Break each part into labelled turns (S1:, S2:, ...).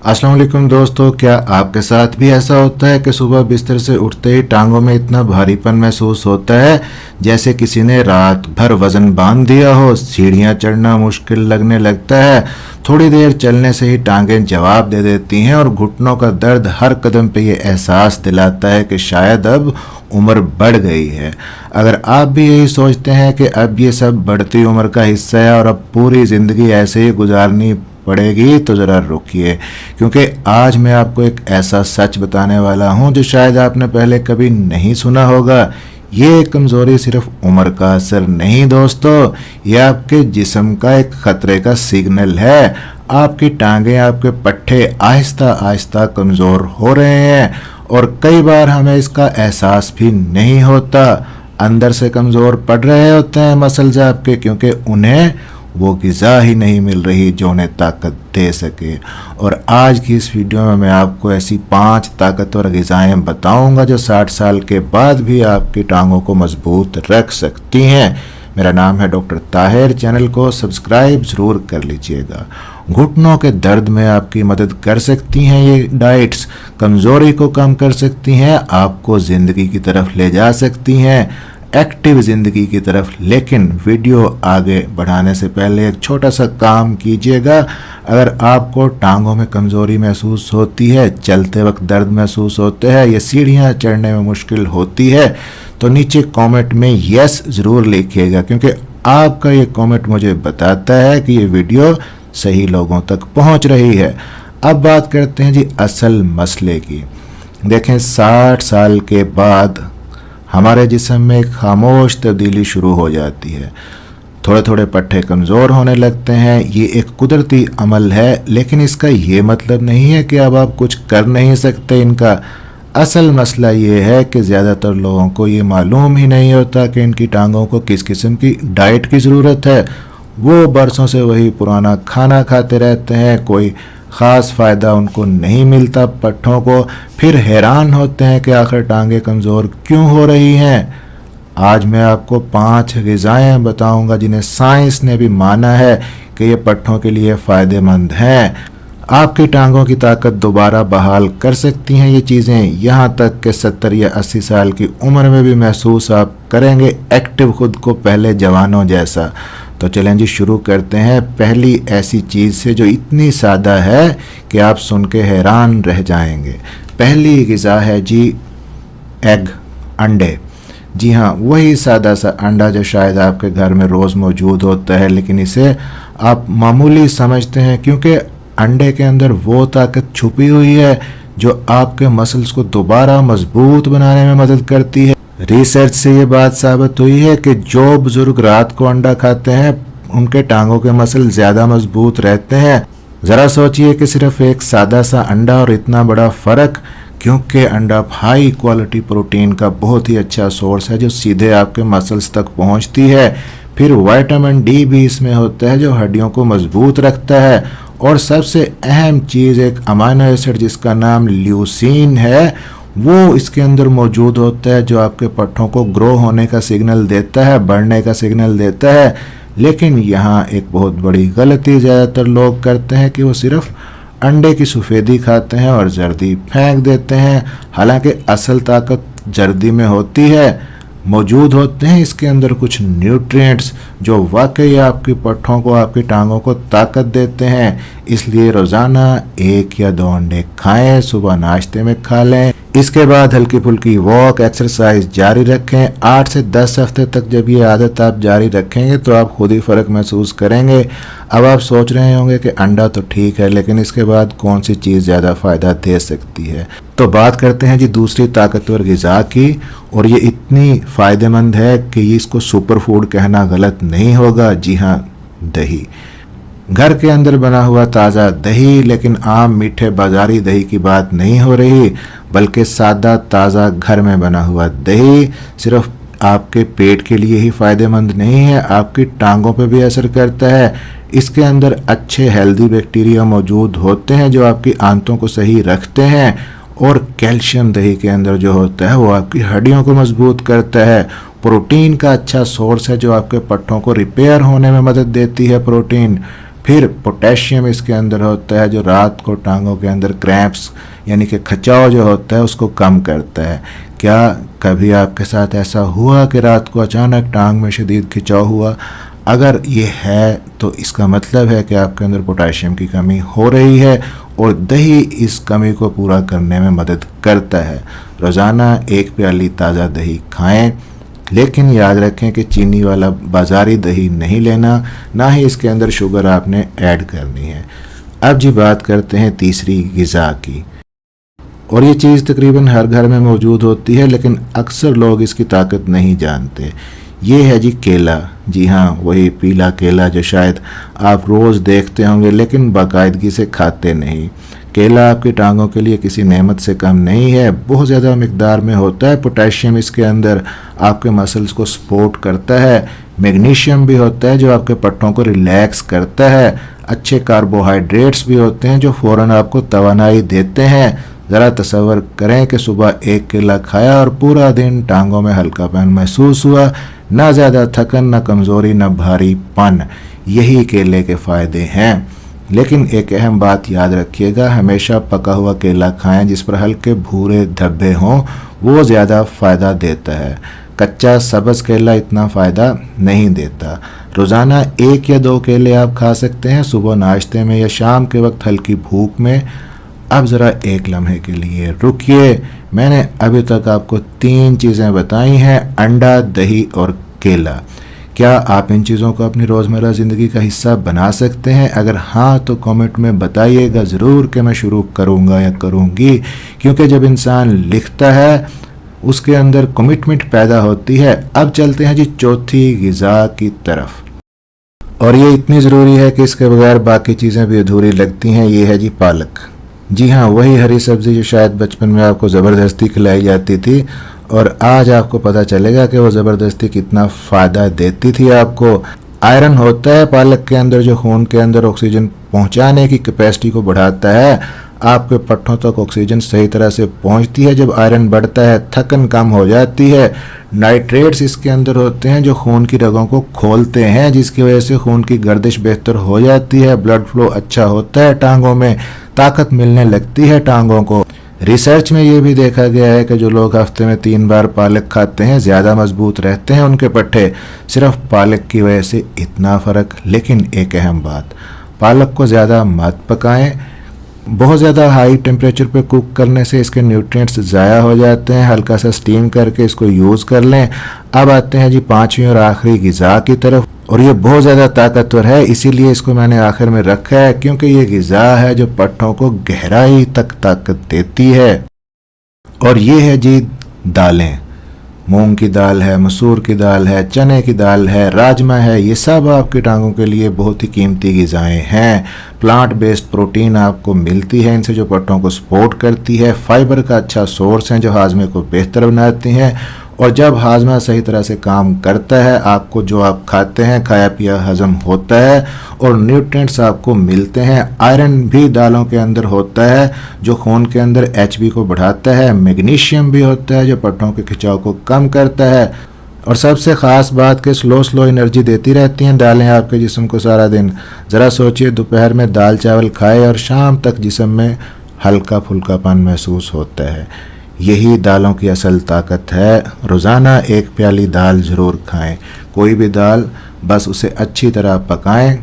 S1: अस्सलाम वालेकुम दोस्तों, क्या आपके साथ भी ऐसा होता है कि सुबह बिस्तर से उठते ही टांगों में इतना भारीपन महसूस होता है जैसे किसी ने रात भर वजन बांध दिया हो। सीढ़ियाँ चढ़ना मुश्किल लगने लगता है। थोड़ी देर चलने से ही टांगें जवाब दे देती हैं और घुटनों का दर्द हर कदम पे ये एहसास दिलाता है कि शायद अब उम्र बढ़ गई है। अगर आप भी यही सोचते हैं कि अब ये सब बढ़ती उम्र का हिस्सा है और अब पूरी ज़िंदगी ऐसे ही गुजारनी पड़ेगी, तो ज़रा रुकिए, क्योंकि आज मैं आपको एक ऐसा सच बताने वाला हूं जो शायद आपने पहले कभी नहीं सुना होगा। ये कमज़ोरी सिर्फ उम्र का असर नहीं दोस्तों, ये आपके जिस्म का एक ख़तरे का सिग्नल है। आपकी टांगें, आपके पट्टे आहिस्ता आहिस्ता कमज़ोर हो रहे हैं और कई बार हमें इसका एहसास भी नहीं होता। अंदर से कमज़ोर पड़ रहे होते हैं मसल्स आपके, क्योंकि उन्हें वो ग़िज़ा ही नहीं मिल रही जो उन्हें ताकत दे सके। और आज की इस वीडियो में मैं आपको ऐसी 5 ताकतवर ग़िज़ाएँ बताऊंगा जो 60 साल के बाद भी आपकी टांगों को मजबूत रख सकती हैं। मेरा नाम है डॉक्टर ताहिर। चैनल को सब्सक्राइब ज़रूर कर लीजिएगा। घुटनों के दर्द में आपकी मदद कर सकती हैं ये डाइट्स, कमज़ोरी को कम कर सकती हैं, आपको ज़िंदगी की तरफ ले जा सकती हैं, एक्टिव ज़िंदगी की तरफ। लेकिन वीडियो आगे बढ़ाने से पहले एक छोटा सा काम कीजिएगा। अगर आपको टांगों में कमज़ोरी महसूस होती है, चलते वक्त दर्द महसूस होते हैं या सीढ़ियाँ चढ़ने में मुश्किल होती है, तो नीचे कमेंट में यस ज़रूर लिखिएगा, क्योंकि आपका ये कमेंट मुझे बताता है कि ये वीडियो सही लोगों तक पहुँच रही है। अब बात करते हैं जी असल मसले की। देखें, 60 साल के बाद हमारे जिस्म में एक खामोश तब्दीली शुरू हो जाती है। थोड़े थोड़े पट्टे कमज़ोर होने लगते हैं। ये एक कुदरती अमल है, लेकिन इसका ये मतलब नहीं है कि अब आप कुछ कर नहीं सकते इनका। असल मसला ये है कि ज़्यादातर लोगों को ये मालूम ही नहीं होता कि इनकी टांगों को किस किस्म की डाइट की ज़रूरत है। वो बरसों से वही पुराना खाना खाते रहते हैं, कोई ख़ास फ़ायदा उनको नहीं मिलता पट्टों को, फिर हैरान होते हैं कि आखिर टांगें कमज़ोर क्यों हो रही हैं। आज मैं आपको 5 ग़िज़ाएँ बताऊंगा जिन्हें साइंस ने भी माना है कि ये पट्टों के लिए फ़ायदेमंद हैं। आपकी टांगों की ताकत दोबारा बहाल कर सकती हैं ये चीज़ें, यहाँ तक कि 70 या 80 साल की उम्र में भी महसूस आप करेंगे एक्टिव खुद को, पहले जवानों जैसा। तो चलें जी, शुरू करते हैं पहली ऐसी चीज़ से जो इतनी सादा है कि आप सुन के हैरान रह जाएंगे। पहली ग़िज़ा है जी एग, अंडे। जी हाँ, वही सादा सा अंडा जो शायद आपके घर में रोज़ मौजूद होता है, लेकिन इसे आप मामूली समझते हैं क्योंकि अंडे के अंदर वो ताकत छुपी हुई है जो आपके मसल्स को दोबारा मजबूत बनाने में मदद करती है। रिसर्च से ये बात साबित हुई है कि जो बुजुर्ग रात को अंडा खाते हैं उनके टांगों के मसल ज़्यादा मजबूत रहते हैं। ज़रा सोचिए कि सिर्फ एक सादा सा अंडा और इतना बड़ा फ़र्क, क्योंकि अंडा हाई क्वालिटी प्रोटीन का बहुत ही अच्छा सोर्स है जो सीधे आपके मसल्स तक पहुंचती है। फिर विटामिन डी भी इसमें होता है जो हड्डियों को मजबूत रखता है। और सबसे अहम चीज़ एक अमीनो एसिड जिसका नाम ल्यूसीन है, वो इसके अंदर मौजूद होता है जो आपके पट्टों को ग्रो होने का सिग्नल देता है, बढ़ने का सिग्नल देता है। लेकिन यहाँ एक बहुत बड़ी गलती ज़्यादातर लोग करते हैं कि वो सिर्फ अंडे की सफ़ेदी खाते हैं और जर्दी फेंक देते हैं। हालांकि असल ताकत जर्दी में होती है, मौजूद होते हैं इसके अंदर कुछ न्यूट्रिएंट्स जो वाकई आपकी पट्टों को, आपकी टांगों को ताकत देते हैं। इसलिए रोज़ाना 1 या 2 अंडे खाएं, सुबह नाश्ते में खा लें। इसके बाद हल्की फुल्की वॉक, एक्सरसाइज जारी रखें। 8 से 10 हफ्ते तक जब ये आदत आप जारी रखेंगे तो आप खुद ही फ़र्क महसूस करेंगे। अब आप सोच रहे होंगे कि अंडा तो ठीक है, लेकिन इसके बाद कौन सी चीज़ ज़्यादा फ़ायदा दे सकती है। तो बात करते हैं जी दूसरी ताकतवर ग़िज़ा की, और ये इतनी फ़ायदेमंद है कि इसको सुपर फूड कहना गलत नहीं होगा। जी हाँ, दही। घर के अंदर बना हुआ ताज़ा दही, लेकिन आम मीठे बाज़ारी दही की बात नहीं हो रही, बल्कि सादा ताज़ा घर में बना हुआ दही सिर्फ आपके पेट के लिए ही फ़ायदेमंद नहीं है, आपकी टांगों पे भी असर करता है। इसके अंदर अच्छे हेल्दी बैक्टीरिया मौजूद होते हैं जो आपकी आंतों को सही रखते हैं, और कैल्शियम दही के अंदर जो होता है वो आपकी हड्डियों को मजबूत करता है। प्रोटीन का अच्छा सोर्स है जो आपके पट्टों को रिपेयर होने में मदद देती है प्रोटीन। फिर पोटेशियम इसके अंदर होता है जो रात को टांगों के अंदर क्रैम्प्स यानी कि खिंचाव जो होता है उसको कम करता है। क्या कभी आपके साथ ऐसा हुआ कि रात को अचानक टांग में शदीद खिंचाव हुआ? अगर ये है तो इसका मतलब है कि आपके अंदर पोटेशियम की कमी हो रही है और दही इस कमी को पूरा करने में मदद करता है। रोज़ाना 1 प्याली ताज़ा दही खाएं, लेकिन याद रखें कि चीनी वाला बाज़ारी दही नहीं लेना, ना ही इसके अंदर शुगर आपने ऐड करनी है। अब जी बात करते हैं तीसरी ग़िज़ा की, और ये चीज़ तकरीबन हर घर में मौजूद होती है लेकिन अक्सर लोग इसकी ताकत नहीं जानते। ये है जी केला। जी हाँ, वही पीला केला जो शायद आप रोज़ देखते होंगे लेकिन बाकायदगी से खाते नहीं। केला आपकी टांगों के लिए किसी नेमत से कम नहीं है, बहुत ज़्यादा मिकदार में होता है पोटेशियम इसके अंदर, आपके मसल्स को सपोर्ट करता है। मैग्नीशियम भी होता है जो आपके पट्टों को रिलैक्स करता है। अच्छे कार्बोहाइड्रेट्स भी होते हैं जो फ़ौरन आपको तवानाई देते हैं। ज़रा तसव्वुर करें कि सुबह 1 केला खाया और पूरा दिन टांगों में हल्कापन महसूस हुआ, ना ज़्यादा थकन, ना कमज़ोरी, ना भारीपन। यही केले के फ़ायदे हैं। लेकिन एक अहम बात याद रखिएगा, हमेशा पका हुआ केला खाएं जिस पर हल्के भूरे धब्बे हों, वो ज़्यादा फ़ायदा देता है। कच्चा सब्ज़ केला इतना फ़ायदा नहीं देता। रोज़ाना 1 या 2 केले आप खा सकते हैं, सुबह नाश्ते में या शाम के वक्त हल्की भूख में। अब ज़रा एक लम्हे के लिए रुकिए। मैंने अभी तक आपको 3 चीज़ें बताई हैं, अंडा, दही और केला। क्या आप इन चीज़ों को अपनी रोज़मर्रा ज़िंदगी का हिस्सा बना सकते हैं? अगर हाँ तो कमेंट में बताइएगा ज़रूर कि मैं शुरू करूँगा या करूँगी, क्योंकि जब इंसान लिखता है उसके अंदर कमिटमेंट पैदा होती है। अब चलते हैं जी चौथी ग़िज़ा की तरफ, और ये इतनी ज़रूरी है कि इसके बगैर बाकी चीज़ें भी अधूरी लगती हैं। ये है जी पालक। जी हाँ, वही हरी सब्ज़ी जो शायद बचपन में आपको ज़बरदस्ती खिलाई जाती थी और आज आपको पता चलेगा कि वो ज़बरदस्ती कितना फ़ायदा देती थी आपको। आयरन होता है पालक के अंदर जो खून के अंदर ऑक्सीजन पहुंचाने की कैपेसिटी को बढ़ाता है। आपके पट्टों तक ऑक्सीजन सही तरह से पहुंचती है। जब आयरन बढ़ता है थकन कम हो जाती है। नाइट्रेट्स इसके अंदर होते हैं जो खून की रगों को खोलते हैं, जिसकी वजह से खून की गर्दिश बेहतर हो जाती है, ब्लड फ्लो अच्छा होता है, टांगों में ताकत मिलने लगती है टांगों को। रिसर्च में ये भी देखा गया है कि जो लोग हफ्ते में 3 बार पालक खाते हैं ज़्यादा मजबूत रहते हैं उनके पट्टे, सिर्फ पालक की वजह से इतना फ़र्क। लेकिन एक अहम बात, पालक को ज़्यादा मत पकाएं। बहुत ज़्यादा हाई टेम्परेचर पे कुक करने से इसके न्यूट्रिएंट्स ज़ाया हो जाते हैं। हल्का सा स्टीम करके इसको यूज़ कर लें। अब आते हैं जी 5वीं और आखिरी ग़िज़ा की तरफ, और ये बहुत ज़्यादा ताकतवर है, इसीलिए इसको मैंने आखिर में रखा है, क्योंकि ये ग़िज़ा है जो पट्टों को गहराई तक ताकत देती है। और ये है जी दालें। मूंग की दाल है, मसूर की दाल है, चने की दाल है, राजमा है, ये सब आपकी टांगों के लिए बहुत ही कीमती ग़िज़ाएँ हैं। प्लांट बेस्ड प्रोटीन आपको मिलती है इनसे, जो पट्टों को सपोर्ट करती है। फाइबर का अच्छा सोर्स है जो हाजमे को बेहतर बनाती हैं, और जब हाजमा सही तरह से काम करता है, आपको जो आप खाते हैं खाया पिया हजम होता है और न्यूट्रिएंट्स आपको मिलते हैं। आयरन भी दालों के अंदर होता है जो खून के अंदर एचबी को बढ़ाता है। मैग्नीशियम भी होता है जो पट्टों के खिंचाव को कम करता है। और सबसे ख़ास बात कि स्लो एनर्जी देती रहती हैं दालें आपके जिस्म को सारा दिन। ज़रा सोचिए, दोपहर में दाल चावल खाए और शाम तक जिस्म में हल्का फुल्कापन महसूस होता है। यही दालों की असल ताकत है। रोज़ाना 1 प्याली दाल ज़रूर खाएं। कोई भी दाल, बस उसे अच्छी तरह पकाएं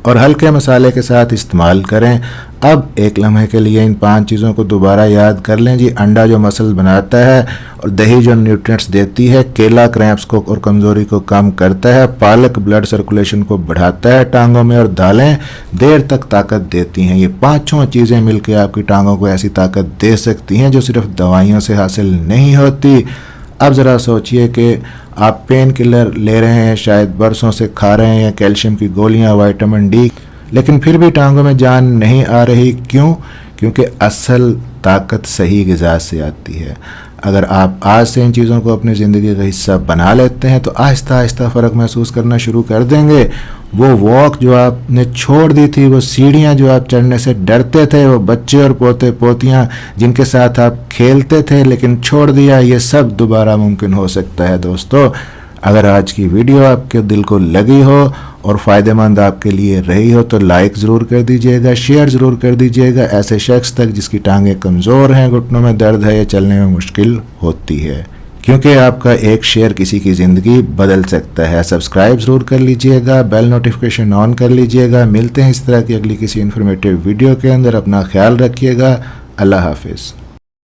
S1: और हल्के मसाले के साथ इस्तेमाल करें। अब एक लम्हे के लिए इन 5 चीज़ों को दोबारा याद कर लें जी। अंडा जो मसल बनाता है, और दही जो न्यूट्रिएंट्स देती है, केला क्रैम्प्स को और कमज़ोरी को कम करता है, पालक ब्लड सर्कुलेशन को बढ़ाता है टांगों में, और दालें देर तक ताकत देती हैं। ये 5 चीज़ें मिलकर आपकी टांगों को ऐसी ताकत दे सकती हैं जो सिर्फ दवाइयों से हासिल नहीं होती। अब ज़रा सोचिए कि आप पेन किलर ले रहे हैं, शायद बरसों से खा रहे हैं, या कैल्शियम की गोलियां, विटामिन डी, लेकिन फिर भी टांगों में जान नहीं आ रही। क्यों? क्योंकि असल ताकत सही ग़िज़ा से आती है। अगर आप आज से इन चीज़ों को अपनी ज़िंदगी का हिस्सा बना लेते हैं तो आहिस्ता आहिस्ता फ़र्क महसूस करना शुरू कर देंगे। वो वॉक जो आपने छोड़ दी थी, वो सीढ़ियाँ जो आप चढ़ने से डरते थे, वो बच्चे और पोते पोतियाँ जिनके साथ आप खेलते थे लेकिन छोड़ दिया, ये सब दोबारा मुमकिन हो सकता है दोस्तों। अगर आज की वीडियो आपके दिल को लगी हो और फ़ायदेमंद आपके लिए रही हो तो लाइक ज़रूर कर दीजिएगा, शेयर ज़रूर कर दीजिएगा ऐसे शख्स तक जिसकी टांगें कमज़ोर हैं, घुटनों में दर्द है या चलने में मुश्किल होती है, क्योंकि आपका एक शेयर किसी की ज़िंदगी बदल सकता है। सब्सक्राइब ज़रूर कर लीजिएगा, बेल नोटिफिकेशन ऑन कर लीजिएगा। मिलते हैं इस तरह की अगली किसी इन्फॉर्मेटिव वीडियो के अंदर। अपना ख्याल रखिएगा। अल्लाह हाफिज़।